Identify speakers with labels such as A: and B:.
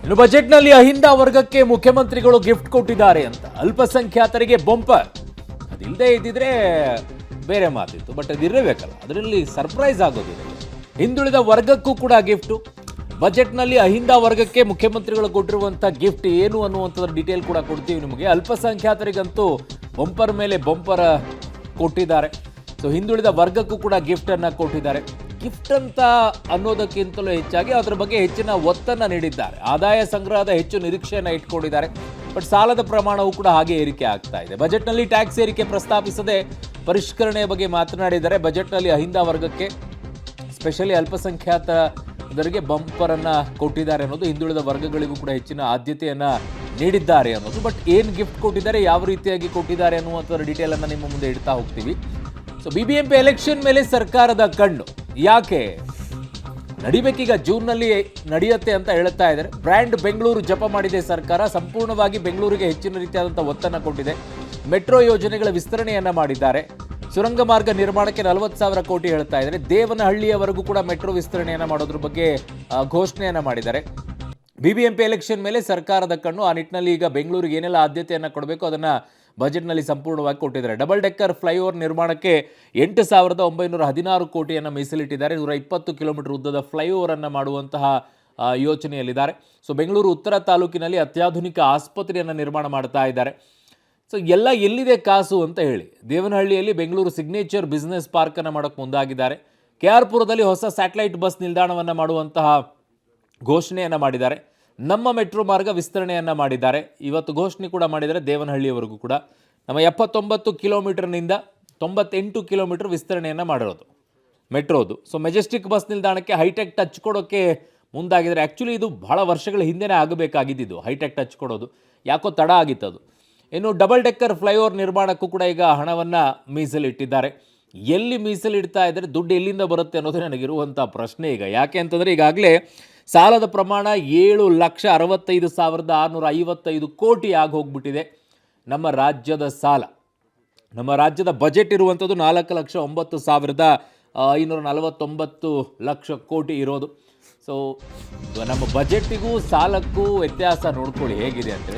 A: ಇನ್ನು ಬಜೆಟ್ನಲ್ಲಿ ಅಹಿಂದ ವರ್ಗಕ್ಕೆ ಮುಖ್ಯಮಂತ್ರಿಗಳು ಗಿಫ್ಟ್ ಕೊಟ್ಟಿದ್ದಾರೆ ಅಂತ ಅಲ್ಪಸಂಖ್ಯಾತರಿಗೆ ಬಂಪರ್. ಅದಿಲ್ಲದೆ ಇದ್ದಿದ್ರೆ ಬೇರೆ ಮಾತಿತ್ತು, ಬಟ್ ಅದಿರಬೇಕಲ್ಲ, ಅದರಲ್ಲಿ ಸರ್ಪ್ರೈಸ್ ಆಗೋದಿಲ್ಲ. ಹಿಂದುಳಿದ ವರ್ಗಕ್ಕೂ ಕೂಡ ಗಿಫ್ಟು. ಬಜೆಟ್ನಲ್ಲಿ ಅಹಿಂದ ವರ್ಗಕ್ಕೆ ಮುಖ್ಯಮಂತ್ರಿಗಳು ಕೊಟ್ಟಿರುವಂಥ ಗಿಫ್ಟ್ ಏನು ಅನ್ನುವಂಥದ್ರ ಡೀಟೇಲ್ ಕೂಡ ಕೊಡ್ತೀವಿ ನಿಮಗೆ. ಅಲ್ಪಸಂಖ್ಯಾತರಿಗಂತೂ ಬಂಪರ್ ಮೇಲೆ ಬಂಪರ್ ಕೊಟ್ಟಿದ್ದಾರೆ. ಸೊ ಹಿಂದುಳಿದ ವರ್ಗಕ್ಕೂ ಕೂಡ ಗಿಫ್ಟನ್ನು ಕೊಟ್ಟಿದ್ದಾರೆ. ಗಿಫ್ಟ್ ಅಂತ ಅನ್ನೋದಕ್ಕಿಂತಲೂ ಹೆಚ್ಚಾಗಿ ಅದರ ಬಗ್ಗೆ ಹೆಚ್ಚಿನ ಒತ್ತನ್ನು ನೀಡಿದ್ದಾರೆ. ಆದಾಯ ಸಂಗ್ರಹದ ಹೆಚ್ಚು ನಿರೀಕ್ಷೆಯನ್ನು ಇಟ್ಕೊಂಡಿದ್ದಾರೆ. ಬಟ್ ಸಾಲದ ಪ್ರಮಾಣವೂ ಕೂಡ ಹಾಗೆ ಏರಿಕೆ ಆಗ್ತಾ ಇದೆ. ಬಜೆಟ್ನಲ್ಲಿ ಟ್ಯಾಕ್ಸ್ ಏರಿಕೆ ಪ್ರಸ್ತಾಪಿಸದೆ ಪರಿಷ್ಕರಣೆಯ ಬಗ್ಗೆ ಮಾತನಾಡಿದ್ದಾರೆ. ಬಜೆಟ್ನಲ್ಲಿ ಅಹಿಂದ ವರ್ಗಕ್ಕೆ, ಸ್ಪೆಷಲಿ ಅಲ್ಪಸಂಖ್ಯಾತರಿಗೆ ಬಂಪರನ್ನು ಕೊಟ್ಟಿದ್ದಾರೆ ಅನ್ನೋದು, ಹಿಂದುಳಿದ ವರ್ಗಗಳಿಗೂ ಕೂಡ ಹೆಚ್ಚಿನ ಆದ್ಯತೆಯನ್ನು ನೀಡಿದ್ದಾರೆ ಅನ್ನೋದು. ಬಟ್ ಏನು ಗಿಫ್ಟ್ ಕೊಟ್ಟಿದ್ದಾರೆ, ಯಾವ ರೀತಿಯಾಗಿ ಕೊಟ್ಟಿದ್ದಾರೆ ಅನ್ನುವಂಥದ್ರ ಡೀಟೇಲನ್ನು ನಿಮ್ಮ ಮುಂದೆ ಇಡ್ತಾ ಹೋಗ್ತೀವಿ. ಸೊ BBMP ಎಲೆಕ್ಷನ್ ಮೇಲೆ ಸರ್ಕಾರದ ಕಣ್ಣು. ಯಾಕೆ ನಡಿಬೇಕೀಗ, ಜೂನ್ನಲ್ಲಿ ನಡೆಯುತ್ತೆ ಅಂತ ಹೇಳ್ತಾ ಇದ್ದಾರೆ. ಬ್ರ್ಯಾಂಡ್ ಬೆಂಗಳೂರು ಜಪ ಮಾಡಿದೆ ಸರ್ಕಾರ. ಸಂಪೂರ್ಣವಾಗಿ ಬೆಂಗಳೂರಿಗೆ ಹೆಚ್ಚಿನ ರೀತಿಯಾದಂಥ ಒತ್ತನ್ನು ಕೊಟ್ಟಿದೆ. ಮೆಟ್ರೋ ಯೋಜನೆಗಳ ವಿಸ್ತರಣೆಯನ್ನು ಮಾಡಿದ್ದಾರೆ. ಸುರಂಗ ಮಾರ್ಗ ನಿರ್ಮಾಣಕ್ಕೆ 40,000 ಕೋಟಿ ಹೇಳ್ತಾ ಇದ್ದಾರೆ. ದೇವನಹಳ್ಳಿಯವರೆಗೂ ಕೂಡ ಮೆಟ್ರೋ ವಿಸ್ತರಣೆಯನ್ನು ಮಾಡೋದ್ರ ಬಗ್ಗೆ ಘೋಷಣೆಯನ್ನು ಮಾಡಿದ್ದಾರೆ. BBMP ಎಲೆಕ್ಷನ್ ಮೇಲೆ ಸರ್ಕಾರದ ಕಣ್ಣು. ಆ ನಿಟ್ಟಿನಲ್ಲಿ ಈಗ ಬೆಂಗಳೂರಿಗೆ ಏನೆಲ್ಲ ಆದ್ಯತೆಯನ್ನು ಕೊಡಬೇಕು ಅದನ್ನು ಬಜೆಟ್ನಲ್ಲಿ ಸಂಪೂರ್ಣವಾಗಿ ಕೊಟ್ಟಿದ್ದಾರೆ. ಡಬಲ್ ಡೆಕ್ಕರ್ ಫ್ಲೈಓವರ್ ನಿರ್ಮಾಣಕ್ಕೆ 8,916 ಕೋಟಿಯನ್ನು ಮೀಸಲಿಟ್ಟಿದ್ದಾರೆ. 120 ಕಿಲೋಮೀಟರ್ ಉದ್ದದ ಫ್ಲೈಓವರನ್ನು ಮಾಡುವಂತಹ ಯೋಚನೆಯಲ್ಲಿದ್ದಾರೆ. ಸೊ ಬೆಂಗಳೂರು ಉತ್ತರ ತಾಲೂಕಿನಲ್ಲಿ ಅತ್ಯಾಧುನಿಕ ಆಸ್ಪತ್ರೆಯನ್ನು ನಿರ್ಮಾಣ ಮಾಡ್ತಾ ಇದ್ದಾರೆ. ಸೊ ಎಲ್ಲ ಎಲ್ಲಿದೆ ಕಾಸು ಅಂತ ಹೇಳಿ ದೇವನಹಳ್ಳಿಯಲ್ಲಿ ಬೆಂಗಳೂರು ಸಿಗ್ನೇಚರ್ ಬಿಸ್ನೆಸ್ ಪಾರ್ಕನ್ನು ಮಾಡೋಕ್ಕೆ ಮುಂದಾಗಿದ್ದಾರೆ. KR ಪುರದಲ್ಲಿ ಹೊಸ ಸ್ಯಾಟಲೈಟ್ ಬಸ್ ನಿಲ್ದಾಣವನ್ನು ಮಾಡುವಂತಹ ಘೋಷಣೆಯನ್ನು ಮಾಡಿದ್ದಾರೆ. ನಮ್ಮ ಮೆಟ್ರೋ ಮಾರ್ಗ ವಿಸ್ತರಣೆಯನ್ನು ಮಾಡಿದ್ದಾರೆ. ಇವತ್ತು ಘೋಷಣೆ ಕೂಡ ಮಾಡಿದ್ದಾರೆ ದೇವನಹಳ್ಳಿಯವರೆಗೂ ಕೂಡ. ನಮ್ಮ 79 ಕಿಲೋಮೀಟರ್ನಿಂದ 98 ಕಿಲೋಮೀಟರ್ ವಿಸ್ತರಣೆಯನ್ನು ಮಾಡಿರೋದು ಮೆಟ್ರೋದು. ಸೊ ಮೆಜೆಸ್ಟಿಕ್ ಬಸ್ ನಿಲ್ದಾಣಕ್ಕೆ ಹೈಟೆಕ್ ಟಚ್ ಕೊಡೋಕ್ಕೆ ಮುಂದಾಗಿದ್ದಾರೆ. ಆ್ಯಕ್ಚುಲಿ ಇದು ಬಹಳ ವರ್ಷಗಳ ಹಿಂದೆನೇ ಆಗಬೇಕಾಗಿದ್ದು ಹೈಟೆಕ್ ಟಚ್ ಕೊಡೋದು, ಯಾಕೋ ತಡ ಆಗಿತ್ತದು. ಇನ್ನು ಡಬಲ್ ಡೆಕ್ಕರ್ ಫ್ಲೈಓವರ್ ನಿರ್ಮಾಣಕ್ಕೂ ಕೂಡ ಈಗ ಹಣವನ್ನು ಮೀಸಲಿಟ್ಟಿದ್ದಾರೆ. ಎಲ್ಲಿ ಮೀಸಲಿಡ್ತಾ ಇದ್ದಾರೆ, ದುಡ್ಡು ಎಲ್ಲಿಂದ ಬರುತ್ತೆ ಅನ್ನೋದು ನನಗಿರುವಂಥ ಪ್ರಶ್ನೆ ಈಗ. ಯಾಕೆ ಅಂತಂದರೆ ಈಗಾಗಲೇ ಸಾಲದ ಪ್ರಮಾಣ 7,65,655 ಕೋಟಿ ಆಗಿ ಹೋಗ್ಬಿಟ್ಟಿದೆ ನಮ್ಮ ರಾಜ್ಯದ ಸಾಲ. ನಮ್ಮ ರಾಜ್ಯದ ಬಜೆಟ್ ಇರುವಂಥದ್ದು 4,09,549 ಕೋಟಿ ಇರೋದು. ಸೊ ನಮ್ಮ ಬಜೆಟ್ಟಿಗೂ ಸಾಲಕ್ಕೂ ವ್ಯತ್ಯಾಸ ನೋಡ್ಕೊಳ್ಳಿ ಹೇಗಿದೆ ಅಂತೇಳಿ.